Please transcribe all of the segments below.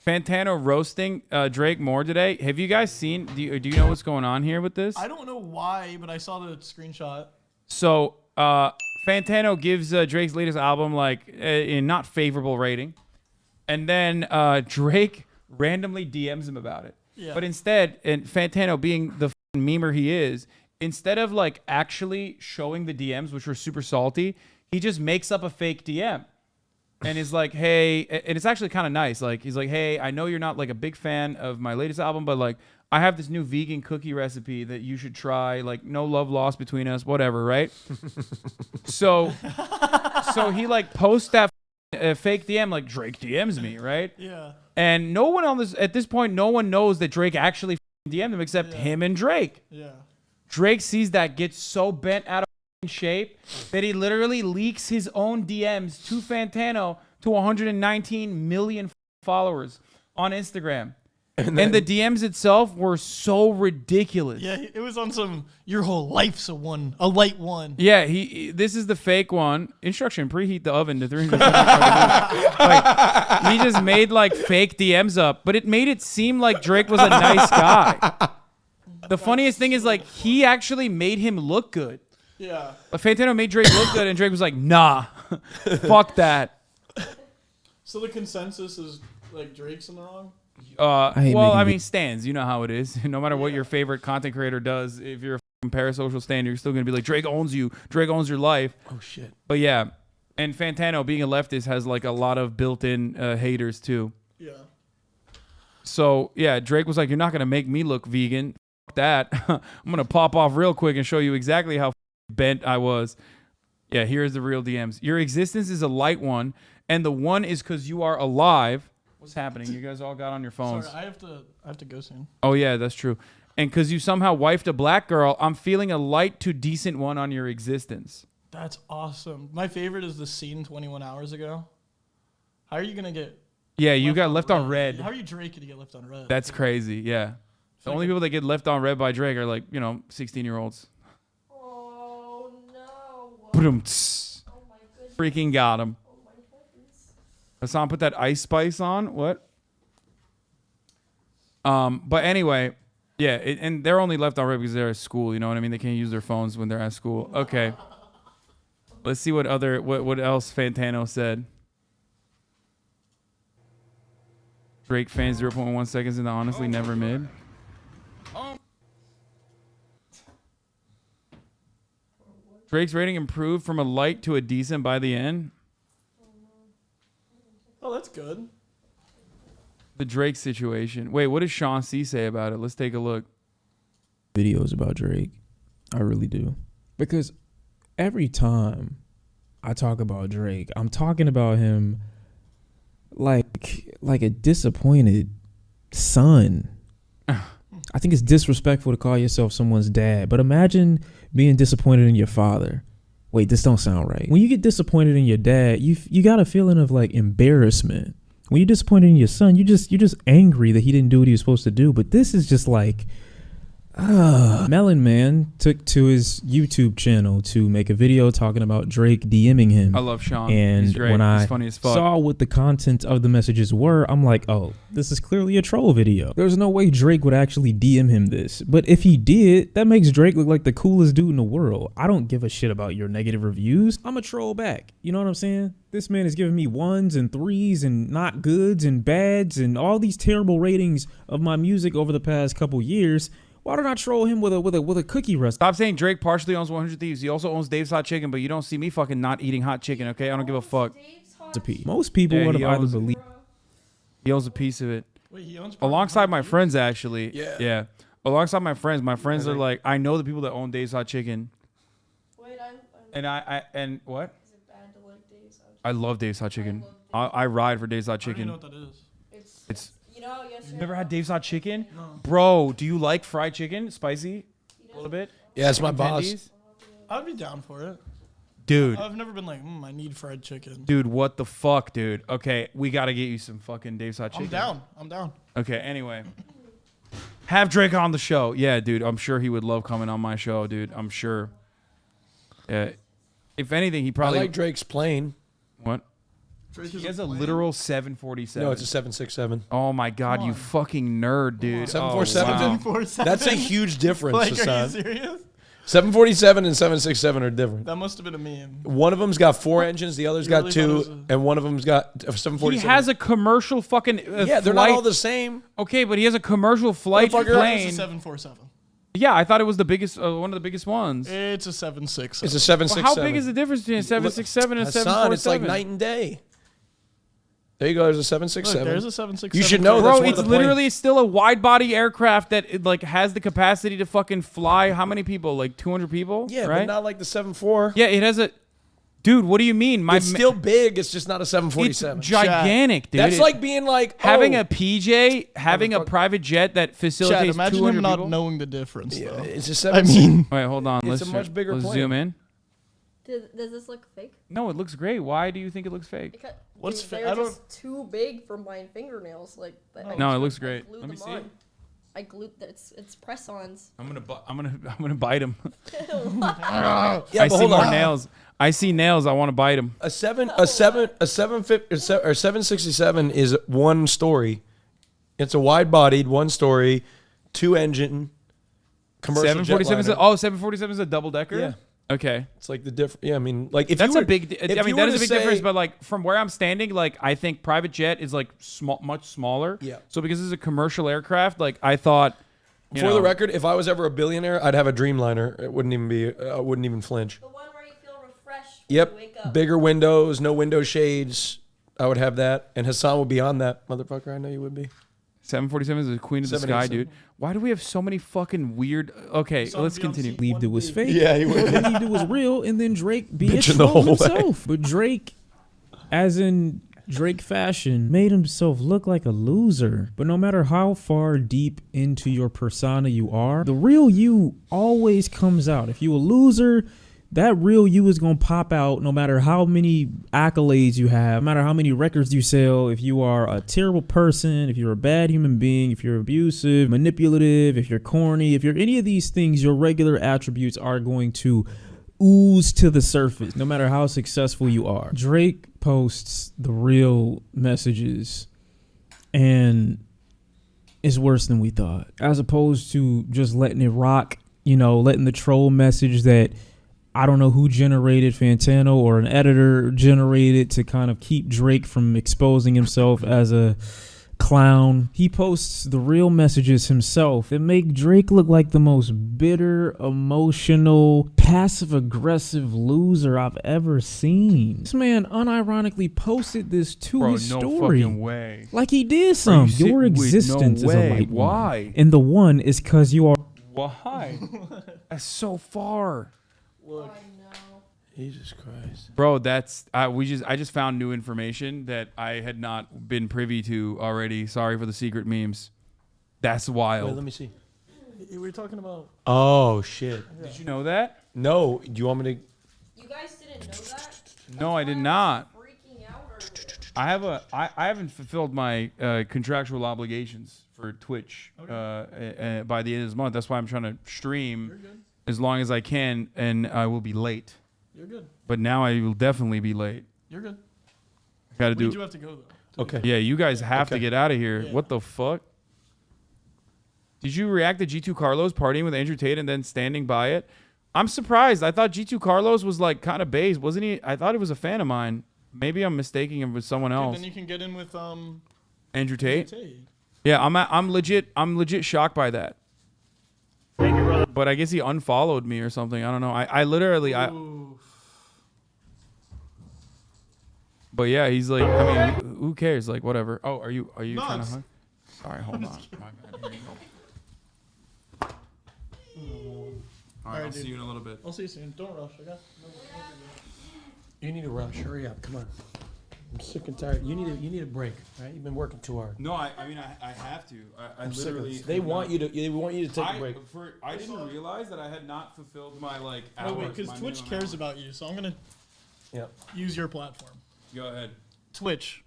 Fantano roasting Drake more today. Have you guys seen? Do you know what's going on here with this? I don't know why, but I saw the screenshot. So Fantano gives Drake's latest album like a not favorable rating, and then Drake randomly DMs him about it. Yeah. But instead, and Fantano being the memer he is, instead of like actually showing the DMs, which were super salty, he just makes up a fake DM. And is like, hey, and it's actually kind of nice. Like, he's like, hey, I know you're not like a big fan of my latest album, but like, I have this new vegan cookie recipe that you should try. Like, no love lost between us, whatever, right? so he like posts that fake DM, like Drake DMs me, right? Yeah. And no one on this at this point, no one knows that Drake actually DM'd him except him and Drake. Yeah. Drake sees that, gets so bent out of shape that he literally leaks his own DMs to Fantano to 119 million followers on Instagram. And the DMs itself were so ridiculous. Yeah, it was on some your whole life's a light one. Yeah, this is the fake one. Instruction: preheat the oven to 375 degrees. Like, he just made like fake DMs up, but it made it seem like Drake was a nice guy. The funniest thing is like he actually made him look good. Yeah. But Fantano made Drake look good, and Drake was like, nah, fuck that. So the consensus is like Drake's in the wrong? I mean, stands. You know how it is. No matter what your favorite content creator does, if you're a parasocial stand, you're still going to be like, Drake owns you. Drake owns your life. Oh, shit. But yeah, and Fantano, being a leftist, has like a lot of built-in haters too. Yeah. So yeah, Drake was like, you're not going to make me look vegan. Fuck that. I'm going to pop off real quick and show you exactly how bent I was. Yeah, here's the real DMs. Your existence is a light one, and the one is because you are alive. What's happening? You guys all got on your phones. Sorry, I have to go soon. Oh yeah, that's true. And because you somehow wifed a black girl, I'm feeling a light to decent one on your existence. That's awesome. My favorite is the scene 21 hours ago. How are you gonna get? Yeah, you got left on red. How are you Drake gonna get left on red? That's crazy. Yeah, the only people that get left on red by Drake are like 16-year-olds. Oh no! Boom. Oh my goodness! Freaking got him. Oh my heavens! Hasan put that Ice Spice on. What? But anyway, yeah, and they're only left on red because they're at school. You know what I mean? They can't use their phones when they're at school. Okay. Let's see what else Fantano said. Drake fans 0.1 seconds into honestly never mid. Drake's rating improved from a light to a decent by the end. Oh, that's good. The Drake situation. Wait, what does Shawn C say about it? Let's take a look. Videos about Drake. I really do. Because every time I talk about Drake, I'm talking about him like a disappointed son. I think it's disrespectful to call yourself someone's dad, but imagine being disappointed in your father. Wait, this don't sound right. When you get disappointed in your dad, you got a feeling of like embarrassment. When you're disappointed in your son, you're just angry that he didn't do what he was supposed to do. But this is just like, Melon Man took to his YouTube channel to make a video talking about Drake DMing him. I love Shawn. And He's great. when I He's funny as fuck. saw what the content of the messages were, I'm like, oh, this is clearly a troll video. There's no way Drake would actually DM him this. But if he did, that makes Drake look like the coolest dude in the world. I don't give a shit about your negative reviews. I'm a troll back. You know what I'm saying? This man is giving me 1s and 3s and not goods and bads and all these terrible ratings of my music over the past couple years. Why don't I troll him with a cookie recipe? Stop saying Drake partially owns 100 Thieves. He also owns Dave's Hot Chicken, but you don't see me fucking not eating hot chicken, okay? I don't give a fuck. Most people would have either believed. He owns a piece of it. Wait, he owns alongside my friends, actually. Yeah. Alongside my friends are like, I know the people that own Dave's Hot Chicken. Wait, And what? Is it bad to like Dave's Hot Chicken? I love Dave's Hot Chicken. I ride for Dave's Hot I don't even Chicken. know what that is. It's You know, yesterday. You've never had Dave's Hot Chicken? No. Bro, do you like fried chicken? Spicy? A little bit? Yeah, it's my boss. Tendies? I'd be down for it. Dude. I've never been like, I need fried chicken. Dude, what the fuck, dude? Okay, we got to get you some fucking Dave's Hot Chicken. I'm down. Okay, anyway. Have Drake on the show. Yeah, dude, I'm sure he would love coming on my show, dude. I'm sure. Yeah. If anything, he probably... I like Drake's plane. What? Drake He is has a plane? literal 747. No, it's a 767. Oh my god, Come you on. fucking nerd, dude. 747? Oh, wow. 747. That's a huge difference, Like, are you Hasan. serious? 747 and 767 are different. That must have been a meme. One of them's got 4 engines, the other's You got really thought it 2, was a- and one of them's got a 747. He has a commercial fucking yeah, they're flight. not all the same. Okay, but he has a commercial flight Motherfucker, It's a plane. 747. Yeah, I thought it was the biggest, one of the biggest ones. It's a 767. It's a Well, 767. how big is the difference between a 767 and a Hasan, 747? it's like night and day. There you go. There's a Look, 767. there's a 767. You should know code. that's Bro, one it's of the literally still a wide body aircraft that it, like has the capacity to fucking fly. How many people? Like 200 people? Yeah, right? but not like the 74. Yeah, it has a. Dude, what do you mean? It's still big. It's just not a it's 747. gigantic, dude. That's It- like being like having oh, a PJ, having a Motherfucker. private jet that Chad, facilitates imagine 200 him not people. knowing the difference, Yeah, though. it's a I 767. mean, Wait, hold on. It's let's a much bigger let's plane. zoom in. Does this look fake? No, it looks great. Why do you think it looks fake? Because What's dude, fa- they're I don't- just too big for my fingernails. Like I No, it just- looks I great. glued Let me them see. on. I glued. It's press-ons. I'm gonna bite him. Yeah, I but see hold more on. nails. I see nails. I want to bite him. A 767 is one story. It's a wide-bodied, one story, 2 engine commercial 747 is jetliner. a, oh 747 is a double decker. Yeah. Okay. It's like the different. Yeah, I mean, like if That's you were, a big. if I mean, you that were is a to big say- difference. But like from where I'm standing, like I think private jet is like much smaller. Yeah. So because it's a commercial aircraft, like I thought. You For know, the record, if I was ever a billionaire, I'd have a Dreamliner. It wouldn't even be. I wouldn't even flinch. The one where you feel refreshed Yep. when you wake up. Bigger windows, no window shades. I would have that, and Hasan would be on that motherfucker. I know you would be. 747 is the queen of the sky, 787. dude. Why do we have so many fucking weird? Okay, Some let's Beyonce- continue. Believed it was fake. Yeah, he would. Believed it was real, and then Drake be a Bitching the troll whole way. himself. But Drake, as in Drake fashion, made himself look like a loser. But no matter how far deep into your persona you are, the real you always comes out. If you a loser, that real you is going to pop out no matter how many accolades you have, no matter how many records you sell. If you are a terrible person, if you're a bad human being, if you're abusive, manipulative, if you're corny, if you're any of these things, your regular attributes are going to ooze to the surface no matter how successful you are. Drake posts the real messages and it's worse than we thought. As opposed to just letting it rock, you know, letting the troll message that I don't know who generated, Fantano or an editor generated to kind of keep Drake from exposing himself as a clown. He posts the real messages himself that make Drake look like the most bitter, emotional, passive-aggressive loser I've ever seen. This man unironically posted this to Bro, his no story. fucking way. Like he did Are some. you si- Your wait, no existence is way. a light one. Why? And the one is because you are Why? That's so far. look, I know. Jesus Christ. Bro, that's I just found new information that I had not been privy to already. Sorry for the secret memes. That's Wait, wild. let me see. we were talking about. Oh shit. Did you know that? No, do you want me to? You guys didn't know that? No, I did Why not. was freaking out earlier. I haven't fulfilled my contractual obligations for Twitch by the end of this month. That's why I'm trying to stream as long as I can, and I will be late. You're good. But now I will definitely be late. You're good. Got to We do. do have to go though. Okay. Yeah, you guys have to Okay. get out of here. Yeah. What the fuck? Did you react to G2 Carlos partying with Andrew Tate and then standing by it? I'm surprised. I thought G2 Carlos was like kind of based, wasn't he? I thought he was a fan of mine. Maybe I'm mistaking him with someone Dude, else. then you can get in with Andrew Tate. Tate. Yeah, I'm legit shocked by that. Thank you, brother. But I guess he unfollowed me or something. I don't know. I literally Ooh. But yeah, he's like, I mean, who cares? Like, whatever. Oh, are you No, trying to it's- hug? Sorry, hold on. My bad. Here you go. All right, Alright, I'll dude. see you in a little bit. I'll see you soon. Don't rush. I got. You need to rush. Hurry up. Come on. I'm sick and tired. You need a break. Right? You've been working too hard. No, I mean, I have to. I I'm sick of literally. this. They want you to take a break. I didn't realize that I had not fulfilled my like No, hours. wait, because my Twitch minimum cares hours. about you, so I'm gonna Yeah. use your platform. Go ahead. Twitch.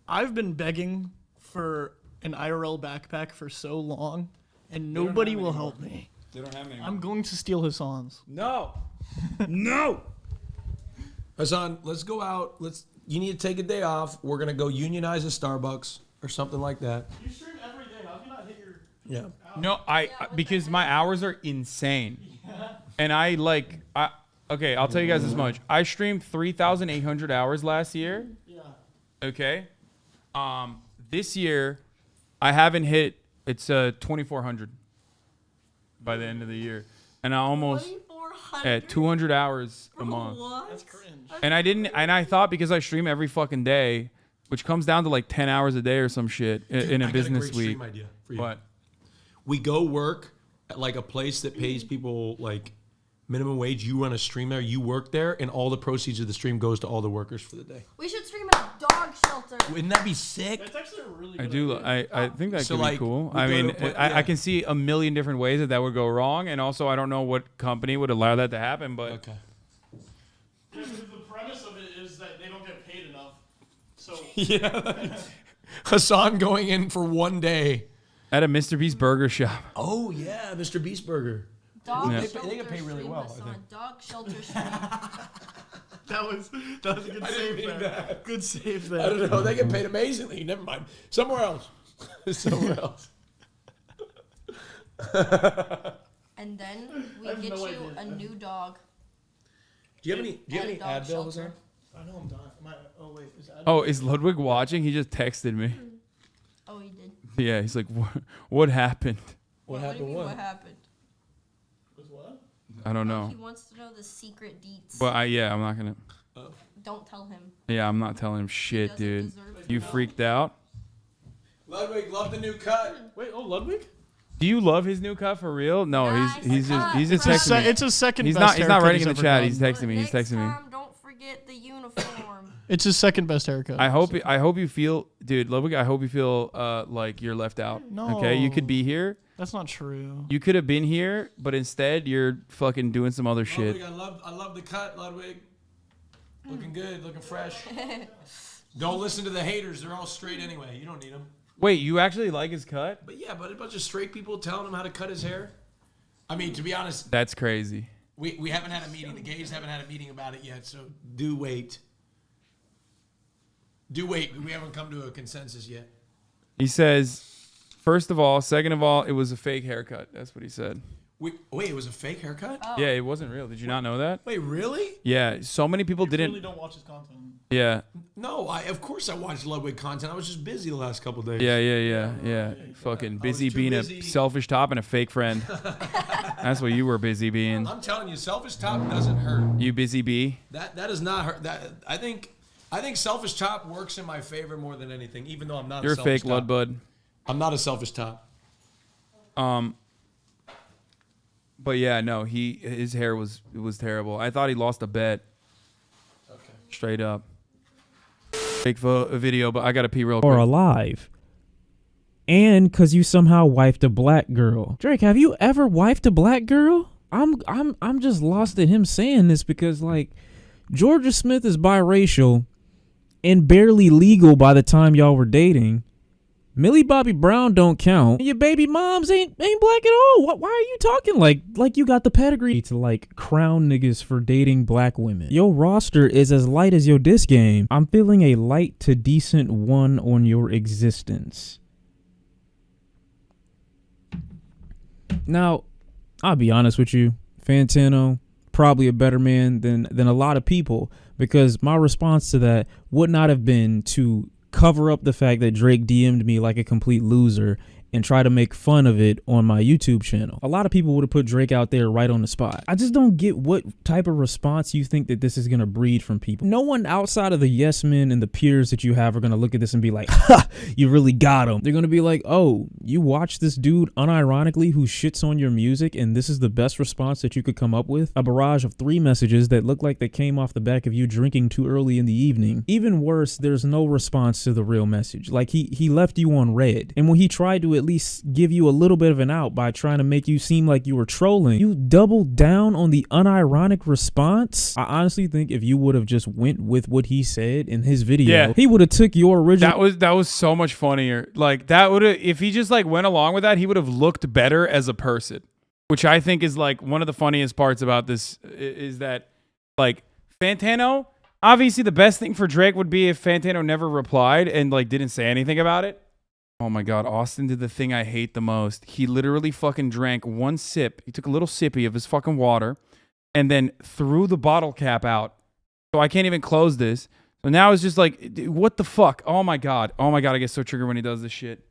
I've been begging for an IRL backpack for so long, and don't nobody have will any help me. They don't have any. I'm going to steal Hasan's. No. No. Hasan, let's go out. you need to take a day off. We're gonna go unionize a Starbucks or something like that. You stream every day. How do you not hit your? Yeah. No, because my hours are insane. And okay, I'll tell you guys this much. I streamed 3,800 hours last year. Yeah. Okay. This year I haven't hit, it's 2,400 by the end of the year. And I almost 2,400. at 200 hours a month. What? That's cringe. And I thought because I stream every fucking day, which comes down to like 10 hours a day or some shit in a business week. Stream idea for you. What? We go work at like a place that pays people like minimum wage. You run a stream there, you work there, and all the proceeds of the stream goes to all the workers for the day. We should stream at a dog shelter. Wouldn't that be sick? That's actually a really good I do. idea. I think that So, could like, be cool. we I go mean, to a pla- I yeah. can see a million different ways that would go wrong, and also I don't know what company would allow that to happen. But Okay. Yeah, because the premise of it is that they don't get paid enough. So Yeah. Hasan going in for one day. at a Mr. Beast burger shop. Oh yeah, Mr. Beast Burger. Dog Yeah. shelter They get paid really stream, well, I Hassan. think. Dog shelter stream. that was a good save mean there. that. Good save I there. don't know. They get paid amazingly. Never mind. Somewhere else. Somewhere else. And then we I have get no you idea. a new dog. Do you have any Dog Advil, shelter. Hasan? I know I'm done. Oh wait, is that? Oh, is Ludwig watching? He just texted me. Oh, he did. Yeah, he's like, what happened? What do you happened? mean, What? what happened? With what? I don't know. He wants to know the secret deets. But I'm not gonna. Don't tell him. Yeah, I'm not telling him He shit, doesn't dude. deserve to You know. freaked out? Ludwig, love the new cut. Wait, Ludwig? Do you love his new cut for real? No, Nice he's cut, just It's texting me. it's his second. He's best not haircut writing in the ever chat. done. He's But texting me. He's next texting me. time, don't forget the uniform. It's his second best haircut. I hope you feel, dude, Ludwig. I hope you feel like you're left out. No. Okay, you could be here. That's not true. You could have been here, but instead you're fucking doing some other shit. Ludwig, I love the cut, Ludwig. Looking good, looking fresh. Don't listen to the haters. They're all straight anyway. You don't need them. Wait, you actually like his cut? But yeah, but a bunch of straight people telling him how to cut his hair. I mean, to be honest, That's crazy. we haven't had a meeting. The gays haven't had a meeting about it yet, so do wait. Do wait. We haven't come to a consensus yet. He says, first of all, second of all, it was a fake haircut. That's what he said. Wait, it was a fake haircut? Oh. Yeah, it wasn't real. Did you not know that? Wait, really? Yeah, so many people You didn't. really don't watch his content. Yeah, No, of course I watched Ludwig content. I was just busy the last couple days. yeah. Fucking busy too being busy. a selfish top and a fake friend. That's what you were busy being. I'm telling you, selfish top doesn't hurt. You busy bee. That does not hurt. That I think selfish top works in my favor more than anything. Even though I'm not. You're a a selfish fake top. Ludbud. I'm not a selfish top. But yeah, no, his hair was terrible. I thought he lost a bet. Okay. Straight up. Fake video, but I gotta pee real Or quick. alive. And cause you somehow wifed a black girl. Drake, have you ever wifed a black girl? I'm just lost at him saying this because like Georgia Smith is biracial and barely legal by the time y'all were dating. Millie Bobby Brown don't count. And your baby moms ain't black at all. Why are you talking like you got the pedigree to like crown niggas for dating black women? Your roster is as light as your disc game. I'm feeling a light to decent 1 on your existence. Now, I'll be honest with you, Fantano, probably a better man than a lot of people, because my response to that would not have been to cover up the fact that Drake DM'd me like a complete loser and try to make fun of it on my YouTube channel. A lot of people would have put Drake out there right on the spot. I just don't get what type of response you think that this is going to breed from people. No one outside of the yes men and the peers that you have are going to look at this and be like, ha, you really got him. They're going to be like, oh, you watch this dude unironically who shits on your music and this is the best response that you could come up with? A barrage of 3 messages that look like they came off the back of you drinking too early in the evening. Even worse, there's no response to the real message. Like he left you on red. And when he tried to at least give you a little bit of an out by trying to make you seem like you were trolling, you doubled down on the unironic response. I honestly think if you would have just went with what he said in his video, Yeah. he would have took your original. That was so much funnier. Like that would have, if he just like went along with that, he would have looked better as a person, which I think is like one of the funniest parts about this is that like Fantano Obviously, the best thing for Drake would be if Fantano never replied and like didn't say anything about it. Oh my God, Austin did the thing I hate the most. He literally fucking drank one sip. He took a little sippy of his fucking water and then threw the bottle cap out. So I can't even close this. So now it's just like, dude, what the fuck? Oh my God. Oh my God, I get so triggered when he does this shit.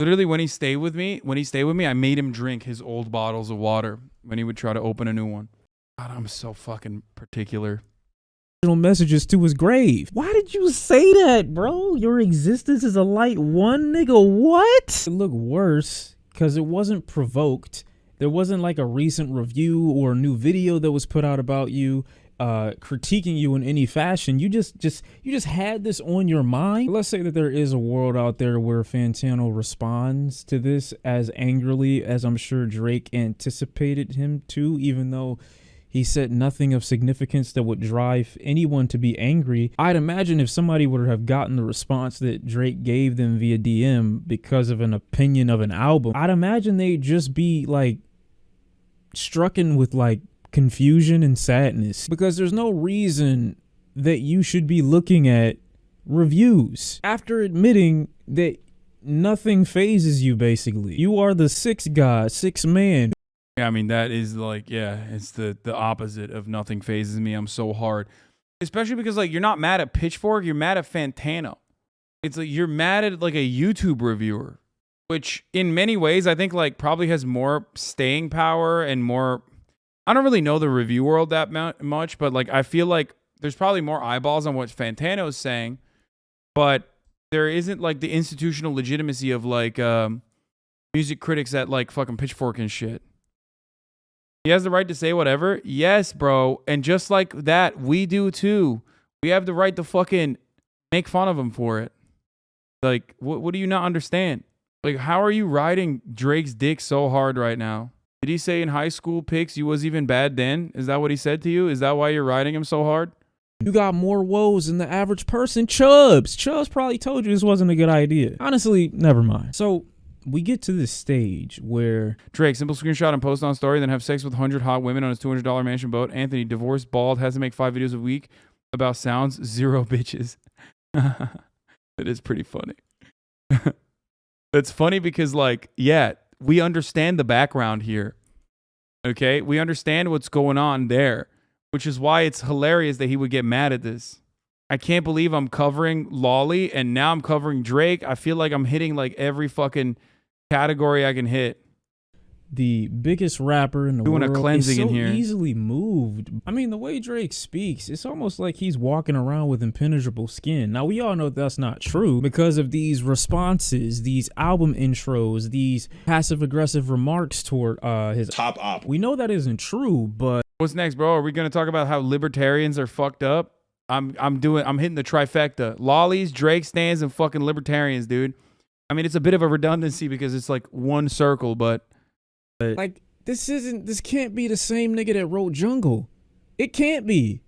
Literally, when he stayed with me, I made him drink his old bottles of water when he would try to open a new one. God, I'm so fucking particular. Messages to his grave. Why did you say that, bro? Your existence is a light one, nigga. What? It looked worse because it wasn't provoked. There wasn't like a recent review or a new video that was put out about you, critiquing you in any fashion. You just had this on your mind. Let's say that there is a world out there where Fantano responds to this as angrily as I'm sure Drake anticipated him to, even though he said nothing of significance that would drive anyone to be angry. I'd imagine if somebody would have gotten the response that Drake gave them via DM because of an opinion of an album, I'd imagine they'd just be like strucken with like confusion and sadness, because there's no reason that you should be looking at reviews after admitting that nothing phases you. Basically, you are the sixth god, sixth man. Yeah, I mean, that is like, yeah, it's the opposite of nothing phases me. I'm so hard. Especially because, like, you're not mad at Pitchfork, you're mad at Fantano. It's like you're mad at, like, a YouTube reviewer, which in many ways I think, like, probably has more staying power and more... I don't really know the review world that much, but, like, I feel like there's probably more eyeballs on what Fantano's saying, but there isn't, like, the institutional legitimacy of, like, music critics at, like, fucking Pitchfork and shit. He has the right to say whatever. Yes, bro. And just like that, we do too. We have the right to fucking make fun of him for it. Like, what do you not understand? Like, how are you riding Drake's dick so hard right now? Did he say in high school pics you was even bad then? Is that what he said to you? Is that why you're riding him so hard? You got more woes than the average person. Chubbs probably told you this wasn't a good idea. Honestly, never mind. So we get to this stage where Drake, simple screenshot and post on story, then have sex with 100 hot women on his $200 mansion boat. Anthony, divorced, bald, has to make 5 videos a week about sounds, 0 bitches. It is pretty funny. It's funny because, like, yeah, we understand the background here. Okay? We understand what's going on there, which is why it's hilarious that he would get mad at this. I can't believe I'm covering Lolly and now I'm covering Drake. I feel like I'm hitting, like, every fucking category I can hit. The biggest rapper in the Doing world a cleansing is so in here. easily moved. I mean, the way Drake speaks, it's almost like he's walking around with impenetrable skin. Now, we all know that's not true because of these responses, these album intros, these passive-aggressive remarks toward his top op. We know that isn't true, but What's next, bro? Are we going to talk about how libertarians are fucked up? I'm hitting the trifecta. Lollies, Drake stands, and fucking libertarians, dude. I mean, it's a bit of a redundancy because it's like one circle, but like, this can't be the same nigga that wrote Jungle. It can't be.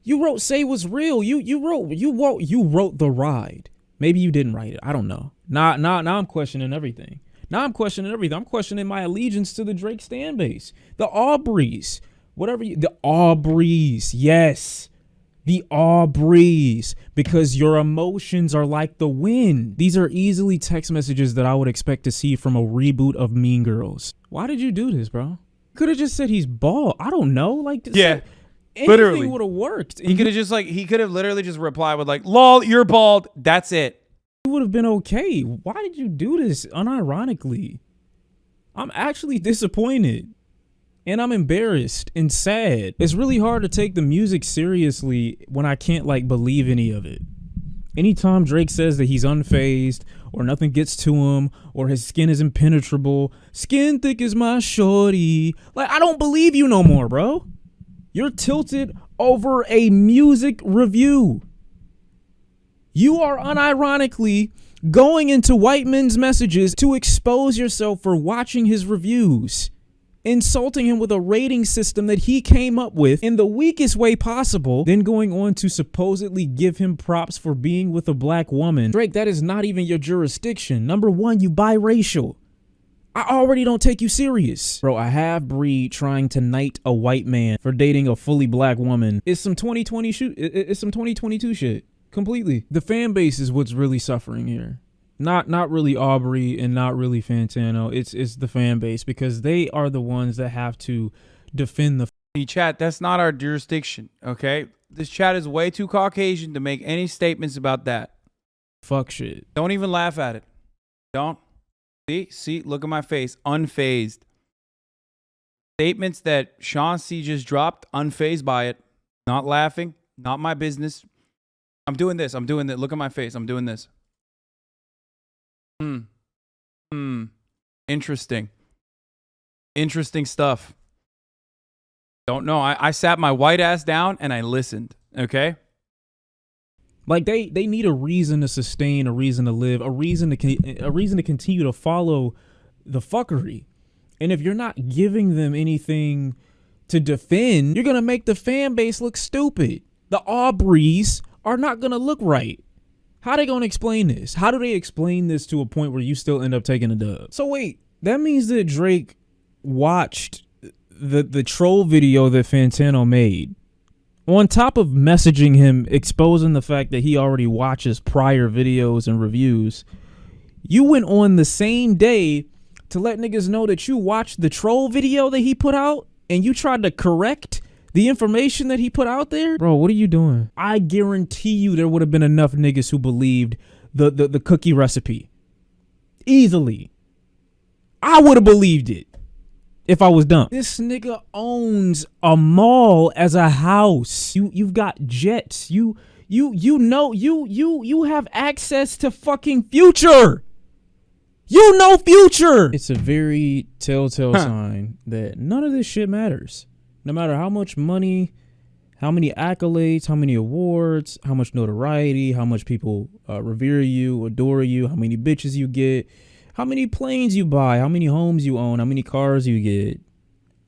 You wrote Say What's Real. You wrote The Ride. Maybe you didn't write it. I don't know. Now I'm questioning everything. I'm questioning my allegiance to the Drake stan base. The Aubreys. The Aubreys. Yes. The Aubreys, because your emotions are like the wind. These are easily text messages that I would expect to see from a reboot of Mean Girls. Why did you do this, bro? Could have just said he's bald. I don't know. Like, yeah, anything literally would have worked. He could have literally just replied with like, "Lol, you're bald." That's it. It would have been okay. Why did you do this unironically? I'm actually disappointed. And I'm embarrassed and sad. It's really hard to take the music seriously when I can't, like, believe any of it. Anytime Drake says that he's unfazed or nothing gets to him or his skin is impenetrable, skin thick as my shorty, like, I don't believe you no more, bro. You're tilted over a music review. You are unironically going into white men's messages to expose yourself for watching his reviews, insulting him with a rating system that he came up with in the weakest way possible, then going on to supposedly give him props for being with a black woman. Drake, that is not even your jurisdiction. Number one, you biracial. I already don't take you serious. Bro, a half-breed trying to knight a white man for dating a fully black woman is some 2020 shoot. It's some 2022 shit. Completely. The fan base is what's really suffering here. Not really Aubrey and not really Fantano. It's the fan base, because they are the ones that have to defend the chat. That's not our jurisdiction, okay? This chat is way too Caucasian to make any statements about that. fuck shit. Don't even laugh at it. Don't. See, look at my face. Unfazed. Statements that Shawn C just dropped, unfazed by it. Not laughing. Not my business. I'm doing this. Look at my face. I'm doing this. Interesting. Interesting stuff. Don't know. I sat my white ass down and I listened. Okay? Like they need a reason to sustain, a reason to live, a reason to continue to follow the fuckery. And if you're not giving them anything to defend, you're gonna make the fan base look stupid. The Aubreys are not gonna look right. How they gonna explain this? How do they explain this to a point where you still end up taking a dub? So wait, that means that Drake watched the troll video that Fantano made. On top of messaging him, exposing the fact that he already watches prior videos and reviews, you went on the same day to let niggas know that you watched the troll video that he put out and you tried to correct the information that he put out there? Bro, what are you doing? I guarantee you there would have been enough niggas who believed the cookie recipe. Easily. I would have believed it if I was dumb. This nigga owns a mall as a house. You've got jets. You have access to fucking Future. You know Future. It's a very telltale sign that none of this shit matters. No matter how much money, how many accolades, how many awards, how much notoriety, how much people revere you, adore you, how many bitches you get, how many planes you buy, how many homes you own, how many cars you get.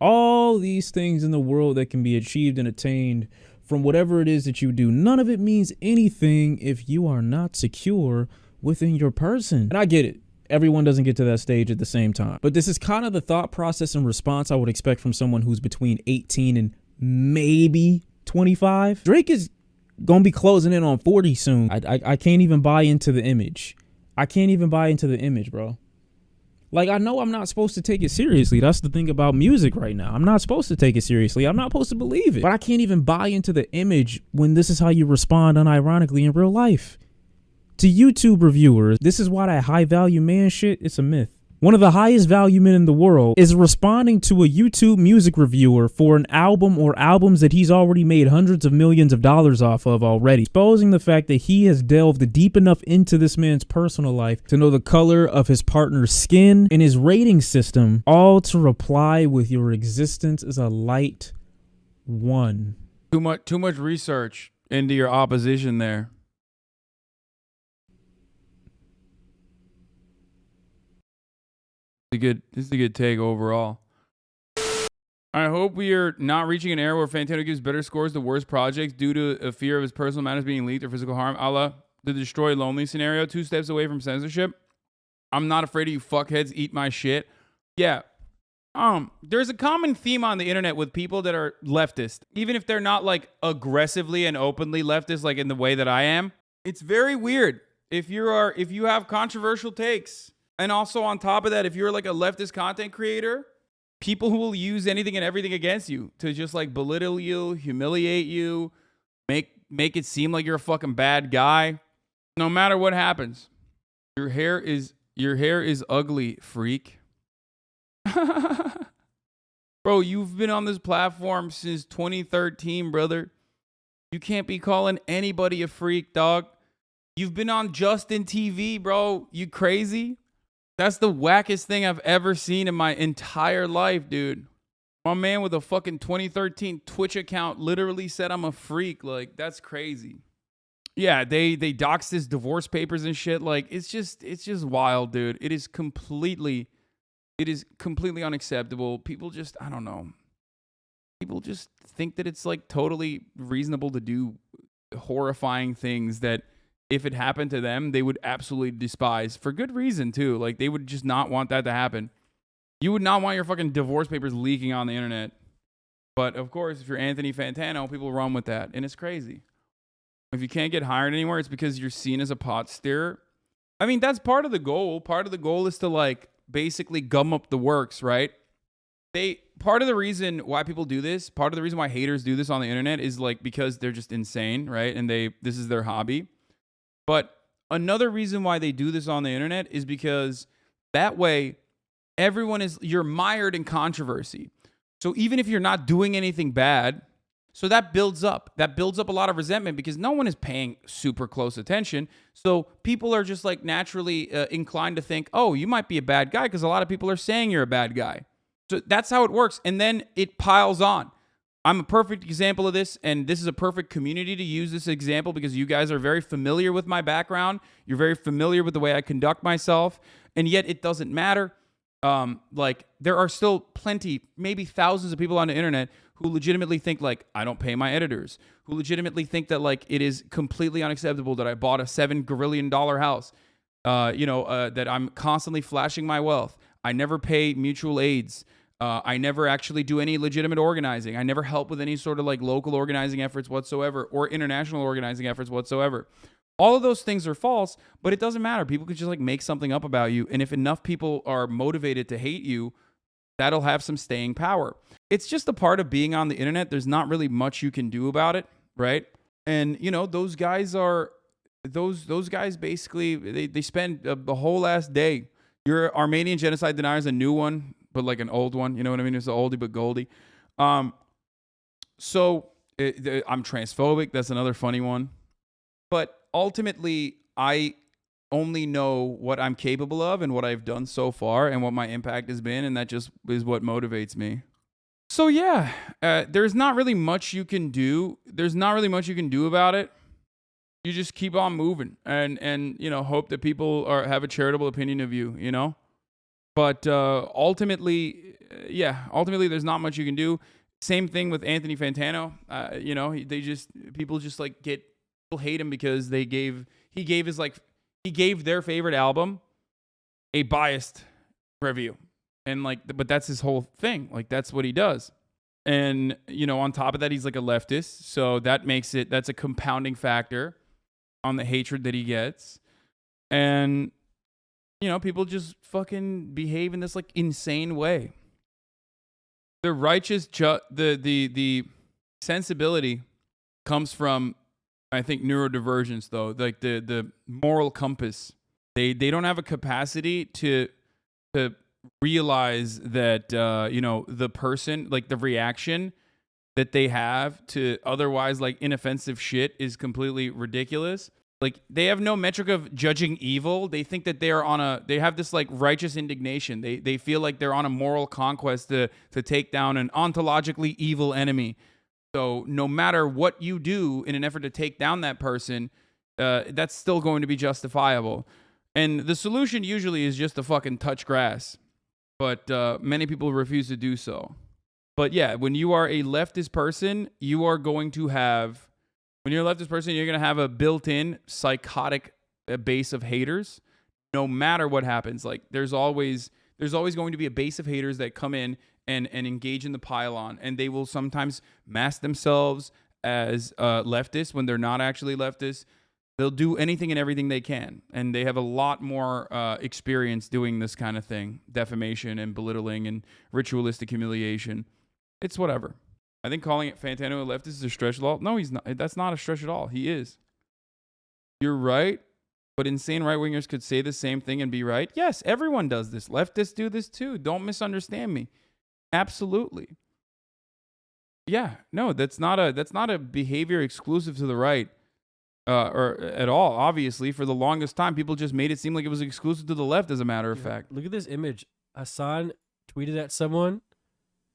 All these things in the world that can be achieved and attained from whatever it is that you do, none of it means anything if you are not secure within your person. And I get it. Everyone doesn't get to that stage at the same time. But this is kind of the thought process and response I would expect from someone who's between 18 and maybe 25. Drake is going to be closing in on 40 soon. I can't even buy into the image. I can't even buy into the image, bro. Like, I know I'm not supposed to take it seriously. That's the thing about music right now. I'm not supposed to take it seriously. I'm not supposed to believe it. But I can't even buy into the image when this is how you respond unironically in real life. To YouTube reviewers, this is why that high value man shit, it's a myth. One of the highest value men in the world is responding to a YouTube music reviewer for an album or albums that he's already made hundreds of millions of dollars off of already, exposing the fact that he has delved deep enough into this man's personal life to know the color of his partner's skin and his rating system, all to reply with your existence is a light 1. Too much research into your opposition there. This is a good take overall. I hope we are not reaching an era where Fantano gives better scores to worse projects due to a fear of his personal matters being leaked or physical harm, a la the Destroy Lonely scenario, 2 steps away from censorship. I'm not afraid of you fuckheads, eat my shit. Yeah. There's a common theme on the internet with people that are leftist, even if they're not like aggressively and openly leftist, like in the way that I am. It's very weird if you have controversial takes. And also on top of that, if you're like a leftist content creator, people who will use anything and everything against you to just like belittle you, humiliate you, make it seem like you're a fucking bad guy. No matter what happens, your hair is ugly, freak. Bro, you've been on this platform since 2013, brother. You can't be calling anybody a freak, dog. You've been on Justin TV, bro. You crazy? That's the wackest thing I've ever seen in my entire life, dude. My man with a fucking 2013 Twitch account literally said I'm a freak. Like, that's crazy. Yeah, they doxed his divorce papers and shit. Like, it's just wild, dude. It is completely unacceptable. People just, I don't know. People just think that it's like totally reasonable to do horrifying things that if it happened to them, they would absolutely despise for good reason too. Like they would just not want that to happen. You would not want your fucking divorce papers leaking on the internet. But of course, if you're Anthony Fantano, people run with that, and it's crazy. If you can't get hired anywhere, it's because you're seen as a pot stirrer. I mean, that's part of the goal. Part of the goal is to like basically gum up the works, right? Part of the reason why people do this, part of the reason why haters do this on the internet is like because they're just insane, right? And this is their hobby. But another reason why they do this on the internet is because that way you're mired in controversy. So even if you're not doing anything bad, so that builds up a lot of resentment because no one is paying super close attention. So people are just like naturally inclined to think, oh, you might be a bad guy because a lot of people are saying you're a bad guy. So that's how it works. And then it piles on. I'm a perfect example of this. And this is a perfect community to use this example because you guys are very familiar with my background. You're very familiar with the way I conduct myself. And yet it doesn't matter. Like there are still plenty, maybe thousands of people on the internet who legitimately think like I don't pay my editors, who legitimately think that like it is completely unacceptable that I bought a $7 gazillion house, that I'm constantly flashing my wealth. I never pay mutual aids. I never actually do any legitimate organizing. I never help with any sort of like local organizing efforts whatsoever or international organizing efforts whatsoever. All of those things are false, but it doesn't matter. People could just like make something up about you. And if enough people are motivated to hate you, that'll have some staying power. It's just a part of being on the internet. There's not really much you can do about it, right? And those guys basically they spend the whole last day. Your Armenian genocide denier is a new one, but like an old one. You know what I mean? It's an oldie but goldie. I'm transphobic. That's another funny one. But ultimately, I only know what I'm capable of and what I've done so far and what my impact has been, and that just is what motivates me. So yeah, there's not really much you can do. There's not really much you can do about it. You just keep on moving and hope that people have a charitable opinion of you, But ultimately, there's not much you can do. Same thing with Anthony Fantano. People hate him because he gave their favorite album a biased review. And but that's his whole thing. Like that's what he does. And, on top of that, he's like a leftist. So that's a compounding factor on the hatred that he gets. And, people just fucking behave in this like insane way. The righteous, the sensibility comes from, I think, neurodivergence, though, like the moral compass. They don't have a capacity to realize that the person, like the reaction that they have to otherwise like inoffensive shit is completely ridiculous. Like they have no metric of judging evil. They think that they have this like righteous indignation. They feel like they're on a moral conquest to take down an ontologically evil enemy. So no matter what you do in an effort to take down that person, that's still going to be justifiable. And the solution usually is just to fucking touch grass. But many people refuse to do so. But yeah, when you are a leftist person, you're going to have a built-in psychotic base of haters, no matter what happens. Like there's always going to be a base of haters that come in and engage in the pile-on, and they will sometimes mask themselves as leftists when they're not actually leftists. They'll do anything and everything they can, and they have a lot more experience doing this kind of thing, defamation and belittling and ritualistic humiliation. It's whatever. I think calling it Fantano a leftist is a stretch at all. No, he's not. That's not a stretch at all. He is. You're right, but insane right-wingers could say the same thing and be right. Yes, everyone does this. Leftists do this too. Don't misunderstand me. Absolutely. Yeah, no, that's not a behavior exclusive to the right. Or at all, obviously. For the longest time, people just made it seem like it was exclusive to the left, as a matter of fact. Look at this image. Hasan tweeted at someone,